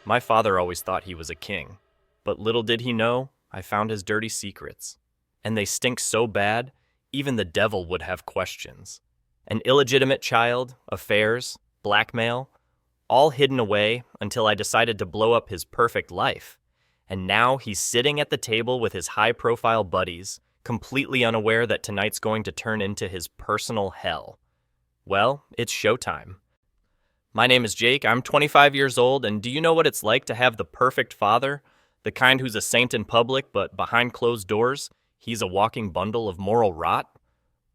My father always thought he was a king, but little did he know, I found his dirty secrets. And they stink so bad, even the devil would have questions. An illegitimate child, affairs, blackmail, all hidden away until I decided to blow up his perfect life. And now he's sitting at the table with his high-profile buddies, completely unaware that tonight's going to turn into his personal hell. Well, it's showtime. My name is Jake, I'm 25 years old, and do you know what it's like to have the perfect father? The kind who's a saint in public, but behind closed doors, he's a walking bundle of moral rot?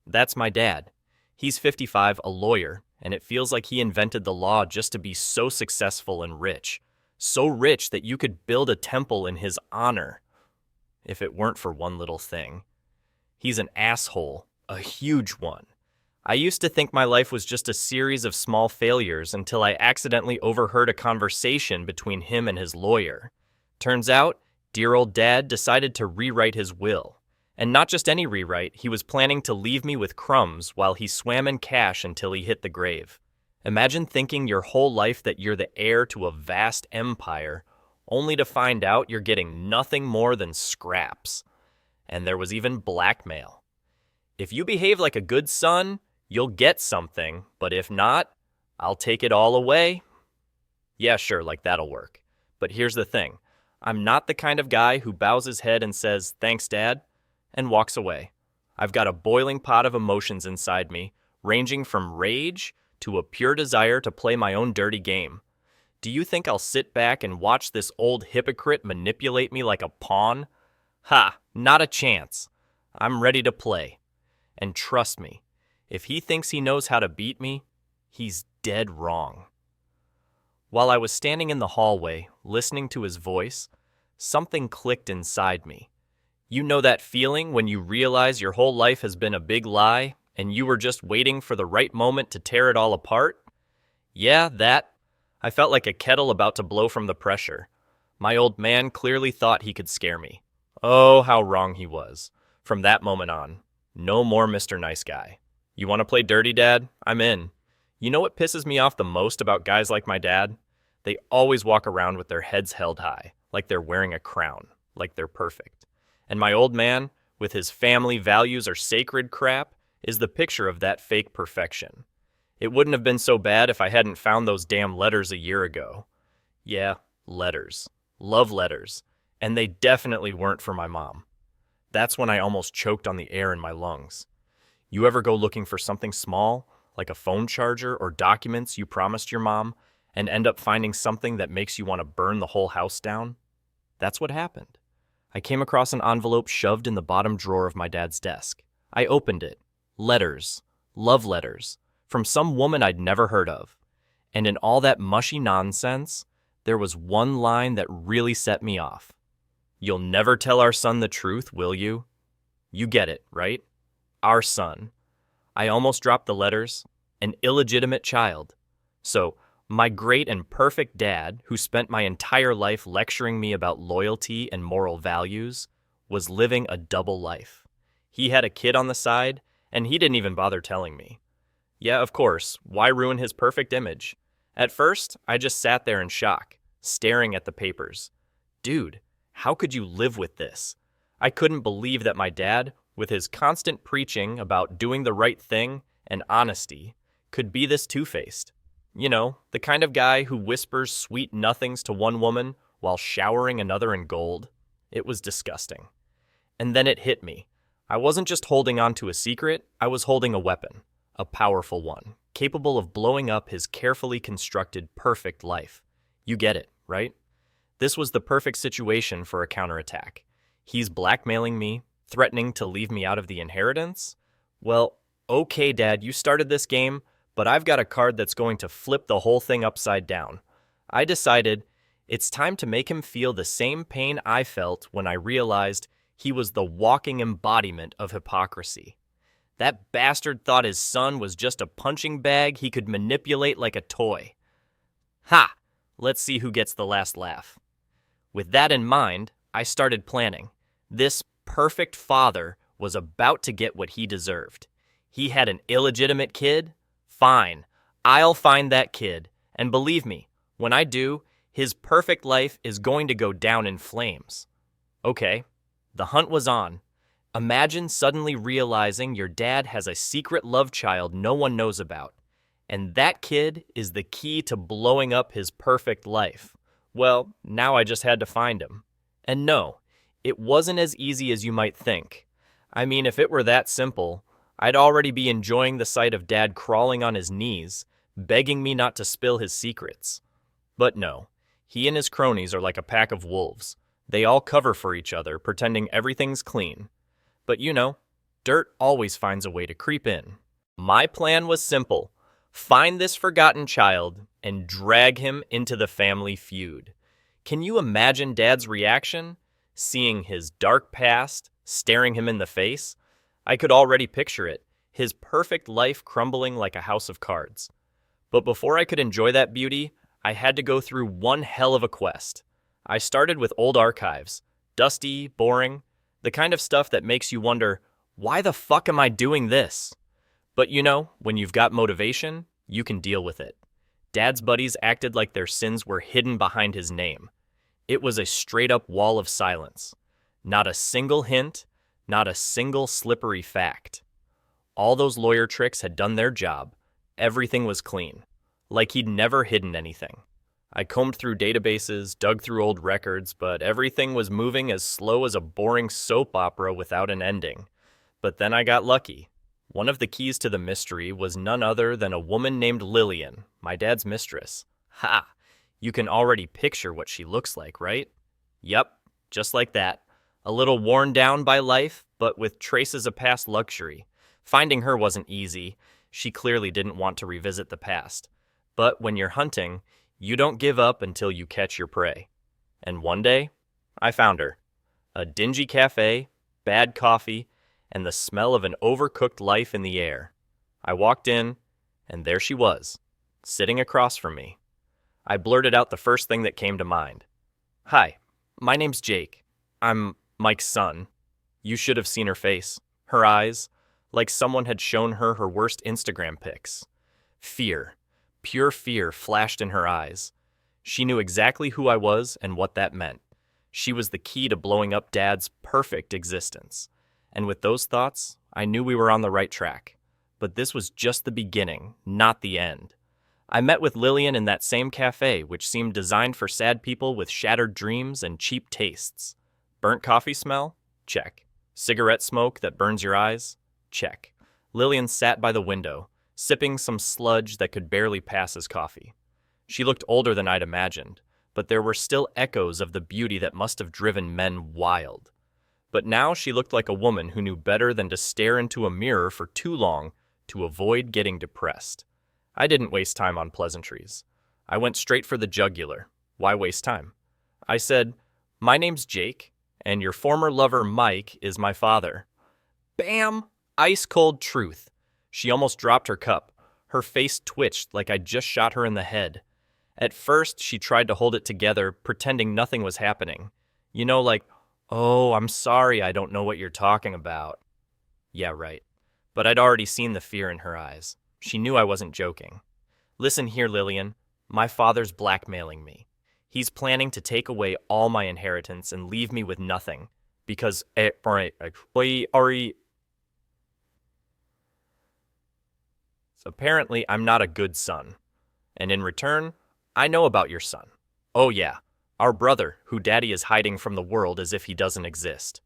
That's my dad. He's 55, a lawyer, and it feels like he invented the law just to be so successful and rich. So rich that you could build a temple in his honor. If it weren't for one little thing. He's an asshole, a huge one. I used to think my life was just a series of small failures until I accidentally overheard a conversation between him and his lawyer. Turns out, dear old dad decided to rewrite his will. And not just any rewrite, he was planning to leave me with crumbs while he swam in cash until he hit the grave. Imagine thinking your whole life that you're the heir to a vast empire, only to find out you're getting nothing more than scraps. And there was even blackmail. If you behave like a good son, you'll get something, but if not, I'll take it all away. Yeah, sure, like that'll work. But here's the thing. I'm not the kind of guy who bows his head and says, "Thanks, Dad," and walks away. I've got a boiling pot of emotions inside me, ranging from rage to a pure desire to play my own dirty game. Do you think I'll sit back and watch this old hypocrite manipulate me like a pawn? Ha, not a chance. I'm ready to play. And trust me, if he thinks he knows how to beat me, he's dead wrong. While I was standing in the hallway, listening to his voice, something clicked inside me. You know that feeling when you realize your whole life has been a big lie, and you were just waiting for the right moment to tear it all apart? Yeah, that. I felt like a kettle about to blow from the pressure. My old man clearly thought he could scare me. Oh, how wrong he was. From that moment on, no more Mr. Nice Guy. You want to play dirty, Dad? I'm in. You know what pisses me off the most about guys like my dad? They always walk around with their heads held high, like they're wearing a crown, like they're perfect. And my old man, with his family values are sacred crap, is the picture of that fake perfection. It wouldn't have been so bad if I hadn't found those damn letters a year ago. Yeah, letters. Love letters. And they definitely weren't for my mom. That's when I almost choked on the air in my lungs. You ever go looking for something small, like a phone charger or documents you promised your mom, and end up finding something that makes you want to burn the whole house down? That's what happened. I came across an envelope shoved in the bottom drawer of my dad's desk. I opened it. Letters. Love letters. From some woman I'd never heard of. And in all that mushy nonsense, there was one line that really set me off. "You'll never tell our son the truth, will you?" You get it, right? Our son. I almost dropped the letters. An illegitimate child. So, my great and perfect dad, who spent my entire life lecturing me about loyalty and moral values, was living a double life. He had a kid on the side, and he didn't even bother telling me. Yeah, of course, why ruin his perfect image? At first, I just sat there in shock, staring at the papers. Dude, how could you live with this? I couldn't believe that my dad, with his constant preaching about doing the right thing and honesty, could be this two-faced. You know, the kind of guy who whispers sweet nothings to one woman while showering another in gold. It was disgusting. And then it hit me. I wasn't just holding on to a secret, I was holding a weapon. A powerful one, capable of blowing up his carefully constructed, perfect life. You get it, right? This was the perfect situation for a counterattack. He's blackmailing me, threatening to leave me out of the inheritance. Well, okay, Dad, you started this game, but I've got a card that's going to flip the whole thing upside down. I decided it's time to make him feel the same pain I felt when I realized he was the walking embodiment of hypocrisy. That bastard thought his son was just a punching bag he could manipulate like a toy. Ha! Let's see who gets the last laugh. With that in mind, I started planning. This perfect father was about to get what he deserved. He had an illegitimate kid? Fine. I'll find that kid. And believe me, when I do, His perfect life is going to go down in flames. Okay, the hunt was on. Imagine suddenly realizing your dad has a secret love child no one knows about, and that kid is the key to blowing up his perfect life. Well, now I just had to find him. And no, it wasn't as easy as you might think. I mean, if it were that simple, I'd already be enjoying the sight of Dad crawling on his knees, begging me not to spill his secrets. But no, he and his cronies are like a pack of wolves. They all cover for each other, pretending everything's clean. But you know, dirt always finds a way to creep in. My plan was simple. Find this forgotten child and drag him into the family feud. Can you imagine Dad's reaction? Seeing his dark past staring him in the face? I could already picture it, his perfect life crumbling like a house of cards. But before I could enjoy that beauty, I had to go through one hell of a quest. I started with old archives, dusty, boring, the kind of stuff that makes you wonder, why the fuck am I doing this? But you know, when you've got motivation, you can deal with it. Dad's buddies acted like their sins were hidden behind his name. It was a straight-up wall of silence. Not a single hint, not a single slippery fact. All those lawyer tricks had done their job. Everything was clean, like he'd never hidden anything. I combed through databases, dug through old records, but everything was moving as slow as a boring soap opera without an ending. But then I got lucky. One of the keys to the mystery was none other than a woman named Lillian, my dad's mistress. Ha! You can already picture what she looks like, right? Yep, just like that. A little worn down by life, but with traces of past luxury. Finding her wasn't easy. She clearly didn't want to revisit the past. But when you're hunting, you don't give up until you catch your prey. And one day, I found her. A dingy cafe, bad coffee, and the smell of an overcooked life in the air. I walked in, and there she was, sitting across from me. I blurted out the first thing that came to mind. Hi, my name's Jake. I'm Mike's son. You should have seen her face, her eyes, like someone had shown her her worst Instagram pics. Fear, pure fear flashed in her eyes. She knew exactly who I was and what that meant. She was the key to blowing up Dad's perfect existence. And with those thoughts, I knew we were on the right track. But this was just the beginning, not the end. I met with Lillian in that same cafe, which seemed designed for sad people with shattered dreams and cheap tastes. Burnt coffee smell? Check. Cigarette smoke that burns your eyes? Check. Lillian sat by the window, sipping some sludge that could barely pass as coffee. She looked older than I'd imagined, but there were still echoes of the beauty that must have driven men wild. But now she looked like a woman who knew better than to stare into a mirror for too long to avoid getting depressed. I didn't waste time on pleasantries. I went straight for the jugular. Why waste time? I said, "My name's Jake, and your former lover Mike is my father." Bam! Ice-cold truth. She almost dropped her cup. Her face twitched like I'd just shot her in the head. At first, she tried to hold it together, pretending nothing was happening. You know, like, "Oh, I'm sorry, I don't know what you're talking about." Yeah, right. But I'd already seen the fear in her eyes. She knew I wasn't joking. "Listen here, Lillian. My father's blackmailing me. He's planning to take away all my inheritance and leave me with nothing. Because apparently I'm not a good son. And in return, I know about your son. Oh yeah, our brother, who Daddy is hiding from the world as if he doesn't exist."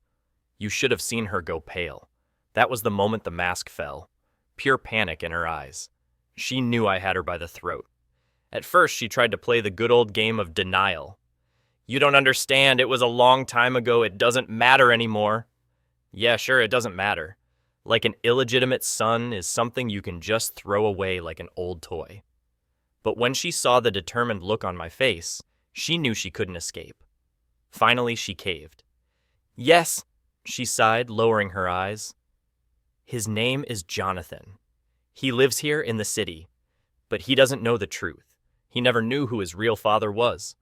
You should have seen her go pale. That was the moment the mask fell. Pure panic in her eyes. She knew I had her by the throat. At first, she tried to play the good old game of denial. "You don't understand, it was a long time ago, it doesn't matter anymore." Yeah, sure, it doesn't matter. Like an illegitimate son is something you can just throw away like an old toy. But when she saw the determined look on my face, she knew she couldn't escape. Finally, she caved. "Yes," she sighed, lowering her eyes. "His name is Jonathan. He lives here in the city, but he doesn't know the truth. He never knew who his real father was."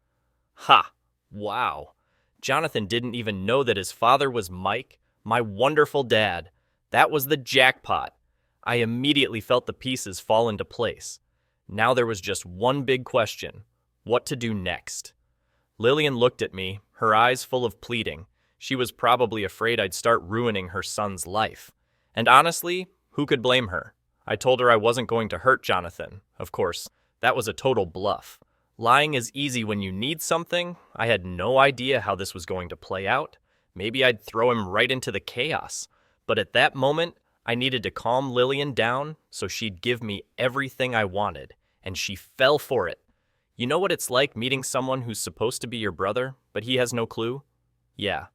Ha! Wow. Jonathan didn't even know that his father was Mike, my wonderful dad. That was the jackpot. I immediately felt the pieces fall into place. Now there was just one big question: what to do next? Lillian looked at me, her eyes full of pleading. She was probably afraid I'd start ruining her son's life. And honestly, who could blame her? I told her I wasn't going to hurt Jonathan. Of course, that was a total bluff. Lying is easy when you need something. I had no idea how this was going to play out. Maybe I'd throw him right into the chaos. But at that moment, I needed to calm Lillian down so she'd give me everything I wanted, and she fell for it. You know what it's like meeting someone who's supposed to be your brother, but he has no clue? Yeah.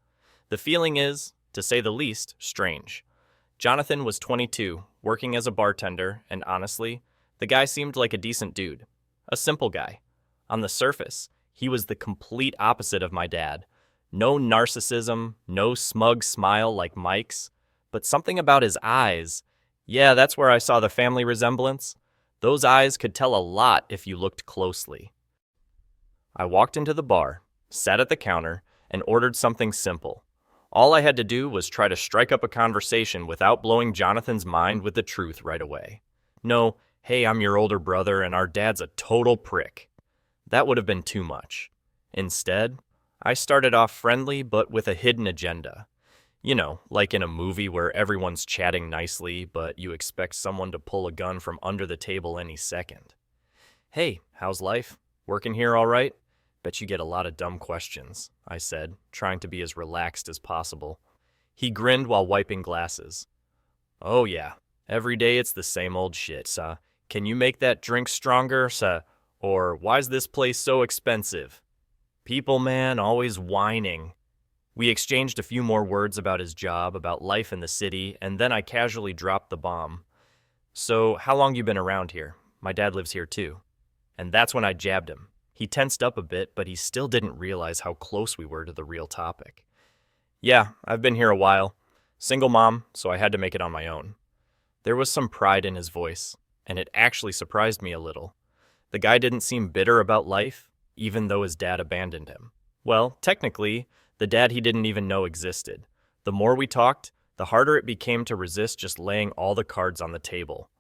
The feeling is, to say the least, strange. Jonathan was 22, working as a bartender, and honestly, the guy seemed like a decent dude. A simple guy. On the surface, he was the complete opposite of my dad. No narcissism, no smug smile like Mike's, but something about his eyes. Yeah, that's where I saw the family resemblance. Those eyes could tell a lot if you looked closely. I walked into the bar, sat at the counter, and ordered something simple. All I had to do was try to strike up a conversation without blowing Jonathan's mind with the truth right away. No, hey, I'm your older brother and our dad's a total prick. That would have been too much. Instead, I started off friendly but with a hidden agenda. You know, like in a movie where everyone's chatting nicely, but you expect someone to pull a gun from under the table any second. Hey, how's life? Working here all right? Bet you get a lot of dumb questions, I said, trying to be as relaxed as possible. He grinned while wiping glasses. Oh yeah, every day it's the same old shit, sah. Can you make that drink stronger, sah? Or why's this place so expensive? People, man, always whining. We exchanged a few more words about his job, about life in the city, and then I casually dropped the bomb. So, how long you been around here? My dad lives here too. And that's when I jabbed him. He tensed up a bit, but he still didn't realize how close we were to the real topic. Yeah, I've been here a while. Single mom, so I had to make it on my own. There was some pride in his voice, and it actually surprised me a little. The guy didn't seem bitter about life, even though his dad abandoned him. Well, technically, the dad he didn't even know existed. The more we talked, the harder it became to resist just laying all the cards on the table.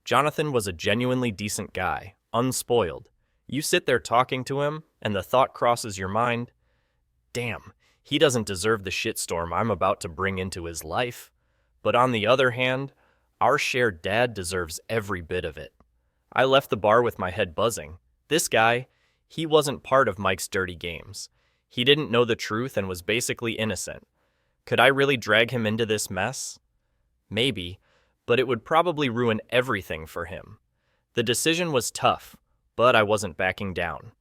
Jonathan was a genuinely decent guy, unspoiled. You sit there talking to him, and the thought crosses your mind, damn, he doesn't deserve the shitstorm I'm about to bring into his life. But on the other hand, our shared dad deserves every bit of it. I left the bar with my head buzzing. This guy, he wasn't part of Mike's dirty games. He didn't know the truth and was basically innocent. Could I really drag him into this mess? Maybe, but it would probably ruin everything for him. The decision was tough, but I wasn't backing down.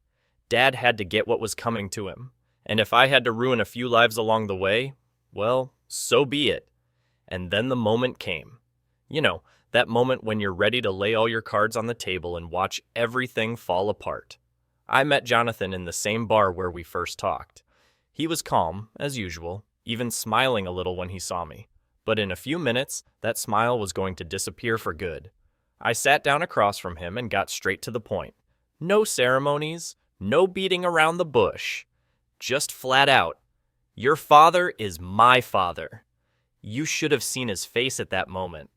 Dad had to get what was coming to him, and if I had to ruin a few lives along the way, well, so be it. And then the moment came. You know, that moment when you're ready to lay all your cards on the table and watch everything fall apart. I met Jonathan in the same bar where we first talked. He was calm, as usual, even smiling a little when he saw me. But in a few minutes, that smile was going to disappear for good. I sat down across from him and got straight to the point. No ceremonies, no beating around the bush. Just flat out, your father is my father. You should have seen his face at that moment.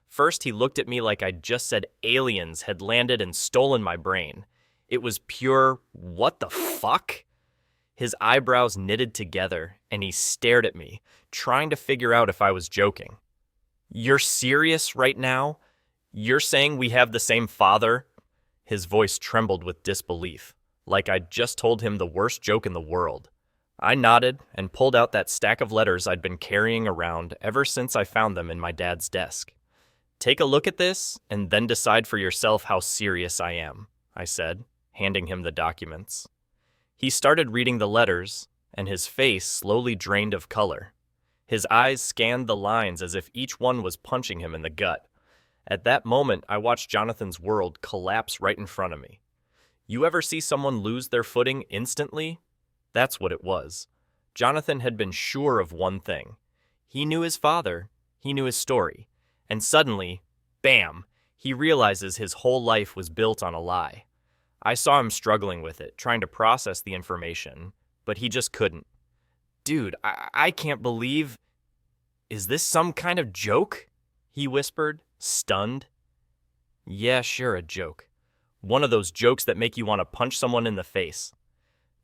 First, he looked at me like I'd just said aliens had landed and stolen my brain. It was pure, what the fuck? His eyebrows knitted together, and he stared at me, trying to figure out if I was joking. You're serious right now? You're saying we have the same father? His voice trembled with disbelief, like I'd just told him the worst joke in the world. I nodded and pulled out that stack of letters I'd been carrying around ever since I found them in my dad's desk. Take a look at this, and then decide for yourself how serious I am, I said, handing him the documents. He started reading the letters, and his face slowly drained of color. His eyes scanned the lines as if each one was punching him in the gut. At that moment, I watched Jonathan's world collapse right in front of me. You ever see someone lose their footing instantly? That's what it was. Jonathan had been sure of one thing. He knew his father, he knew his story, and suddenly, bam, he realizes his whole life was built on a lie. I saw him struggling with it, trying to process the information, but he just couldn't. Dude, I can't believe... Is this some kind of joke? He whispered, stunned. Yeah, sure, a joke. One of those jokes that make you want to punch someone in the face.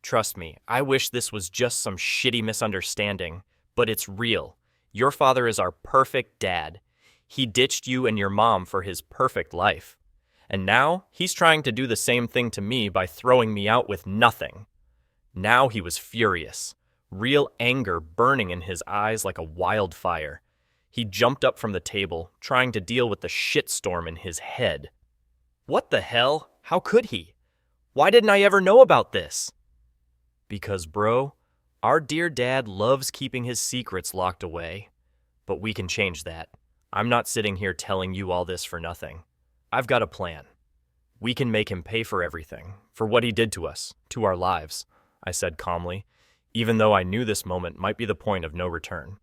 Trust me, I wish this was just some shitty misunderstanding, but it's real. Your father is our perfect dad. He ditched you and your mom for his perfect life. And now he's trying to do the same thing to me by throwing me out with nothing. Now he was furious, real anger burning in his eyes like a wildfire. He jumped up from the table, trying to deal with the shitstorm in his head. What the hell? How could he? Why didn't I ever know about this? Because, bro, our dear dad loves keeping his secrets locked away. But we can change that. I'm not sitting here telling you all this for nothing. I've got a plan. We can make him pay for everything, for what he did to us, to our lives, I said calmly, even though I knew this moment might be the point of no return.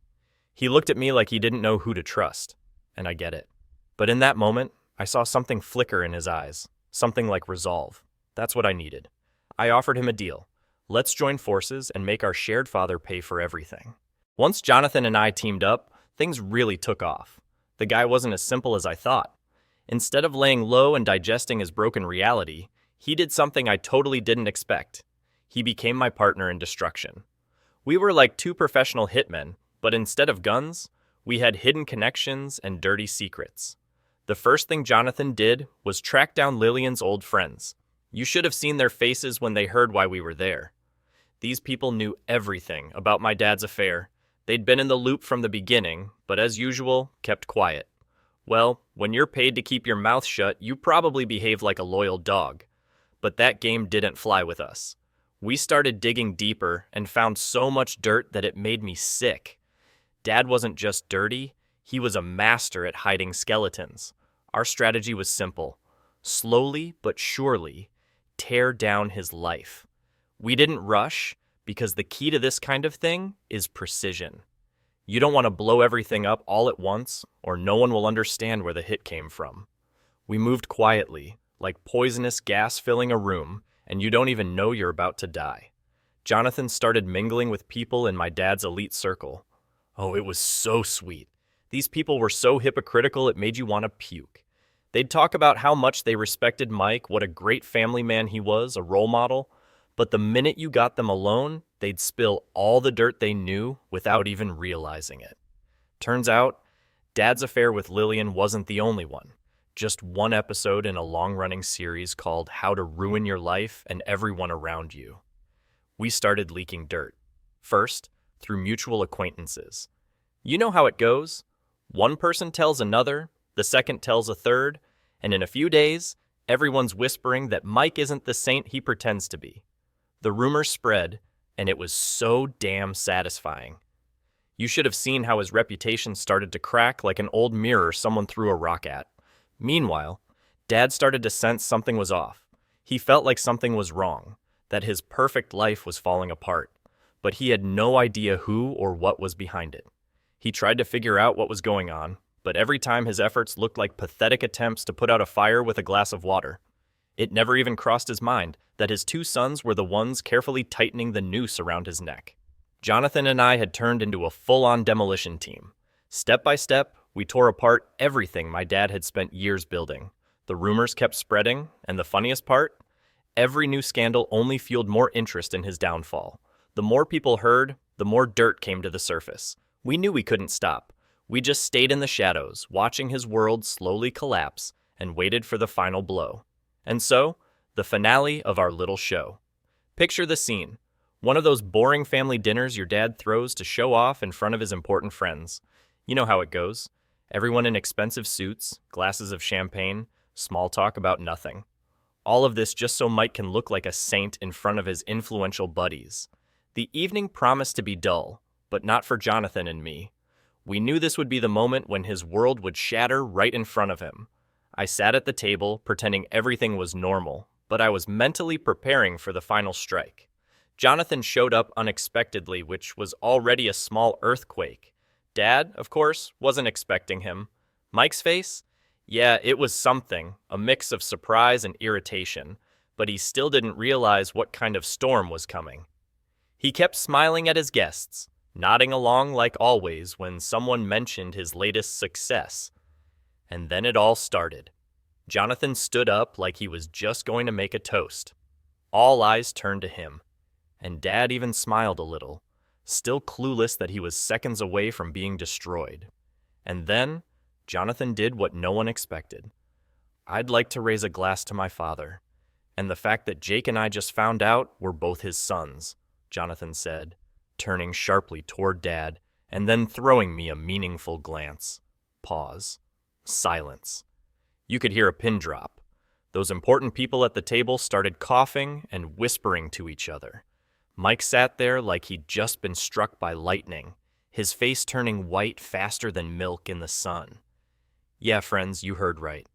He looked at me like he didn't know who to trust, and I get it. But in that moment, I saw something flicker in his eyes, something like resolve. That's what I needed. I offered him a deal. Let's join forces and make our shared father pay for everything. Once Jonathan and I teamed up, things really took off. The guy wasn't as simple as I thought. Instead of laying low and digesting his broken reality, he did something I totally didn't expect. He became my partner in destruction. We were like two professional hitmen, but instead of guns, we had hidden connections and dirty secrets. The first thing Jonathan did was track down Lillian's old friends. You should have seen their faces when they heard why we were there. These people knew everything about my dad's affair. They'd been in the loop from the beginning, but as usual, kept quiet. Well, when you're paid to keep your mouth shut, you probably behave like a loyal dog. But that game didn't fly with us. We started digging deeper and found so much dirt that it made me sick. Dad wasn't just dirty, he was a master at hiding skeletons. Our strategy was simple. Slowly but surely, tear down his life. We didn't rush, because the key to this kind of thing is precision. You don't want to blow everything up all at once, or no one will understand where the hit came from. We moved quietly, like poisonous gas filling a room, and you don't even know you're about to die. Jonathan started mingling with people in my dad's elite circle. Oh, it was so sweet. These people were so hypocritical it made you want to puke. They'd talk about how much they respected Mike, what a great family man he was, a role model, but the minute you got them alone, they'd spill all the dirt they knew without even realizing it. Turns out, Dad's affair with Lillian wasn't the only one. Just one episode in a long-running series called How to Ruin Your Life and Everyone Around You. We started leaking dirt. First, through mutual acquaintances. You know how it goes. One person tells another, the second tells a third, and in a few days, everyone's whispering that Mike isn't the saint he pretends to be. The rumors spread, and it was so damn satisfying. You should have seen how his reputation started to crack like an old mirror someone threw a rock at. Meanwhile, Dad started to sense something was off. He felt like something was wrong, that his perfect life was falling apart, but he had no idea who or what was behind it. He tried to figure out what was going on, but every time his efforts looked like pathetic attempts to put out a fire with a glass of water. It never even crossed his mind that his two sons were the ones carefully tightening the noose around his neck. Jonathan and I had turned into a full-on demolition team. Step by step, we tore apart everything my dad had spent years building. The rumors kept spreading, and the funniest part? Every new scandal only fueled more interest in his downfall. The more people heard, the more dirt came to the surface. We knew we couldn't stop. We just stayed in the shadows, watching his world slowly collapse, and waited for the final blow. And so, the finale of our little show. Picture the scene. One of those boring family dinners your dad throws to show off in front of his important friends. You know how it goes. Everyone in expensive suits, glasses of champagne, small talk about nothing. All of this just so Mike can look like a saint in front of his influential buddies. The evening promised to be dull, but not for Jonathan and me. We knew this would be the moment when his world would shatter right in front of him. I sat at the table, pretending everything was normal, but I was mentally preparing for the final strike. Jonathan showed up unexpectedly, which was already a small earthquake. Dad, of course, wasn't expecting him. Mike's face? Yeah, it was something, a mix of surprise and irritation, but he still didn't realize what kind of storm was coming. He kept smiling at his guests, nodding along like always when someone mentioned his latest success. And then it all started. Jonathan stood up like he was just going to make a toast. All eyes turned to him. and Dad even smiled a little, still clueless that he was seconds away from being destroyed. And then, Jonathan did what no one expected. "I'd like to raise a glass to my father, and the fact that Jake and I just found out we're both his sons," Jonathan said, turning sharply toward Dad and then throwing me a meaningful glance. Pause. Silence. You could hear a pin drop. Those important people at the table started coughing and whispering to each other. Mike sat there like he'd just been struck by lightning, his face turning white faster than milk in the sun. Yeah, friends, you heard right.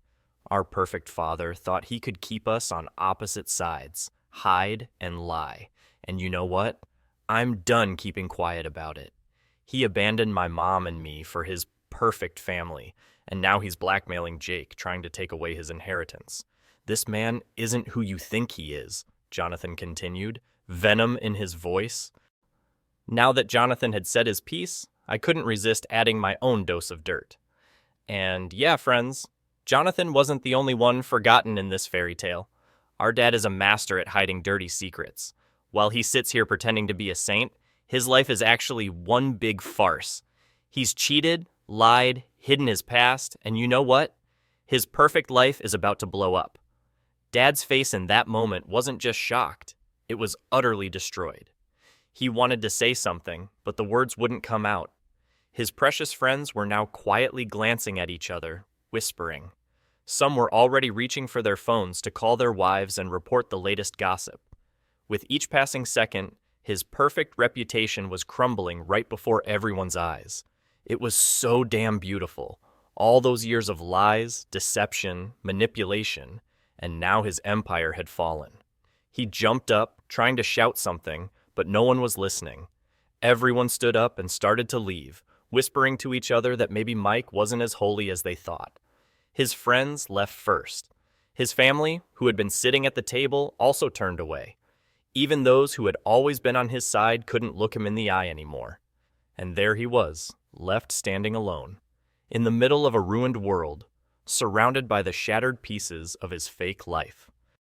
Our perfect father thought he could keep us on opposite sides, hide and lie. And you know what? I'm done keeping quiet about it. He abandoned my mom and me for his perfect family, and now he's blackmailing Jake, trying to take away his inheritance. This man isn't who you think he is, Jonathan continued, venom in his voice. Now that Jonathan had said his piece, I couldn't resist adding my own dose of dirt. And yeah, friends, Jonathan wasn't the only one forgotten in this fairy tale. Our dad is a master at hiding dirty secrets. While he sits here pretending to be a saint, his life is actually one big farce. He's cheated, lied, hidden his past, and you know what? His perfect life is about to blow up. Dad's face in that moment wasn't just shocked, it was utterly destroyed. He wanted to say something, but the words wouldn't come out. His precious friends were now quietly glancing at each other, whispering. Some were already reaching for their phones to call their wives and report the latest gossip. With each passing second, his perfect reputation was crumbling right before everyone's eyes. It was so damn beautiful. All those years of lies, deception, manipulation, and now his empire had fallen. He jumped up, trying to shout something, but no one was listening. Everyone stood up and started to leave, whispering to each other that maybe Mike wasn't as holy as they thought. His friends left first. His family, who had been sitting at the table, also turned away. Even those who had always been on his side couldn't look him in the eye anymore. And there he was, left standing alone, in the middle of a ruined world, surrounded by the shattered pieces of his fake life.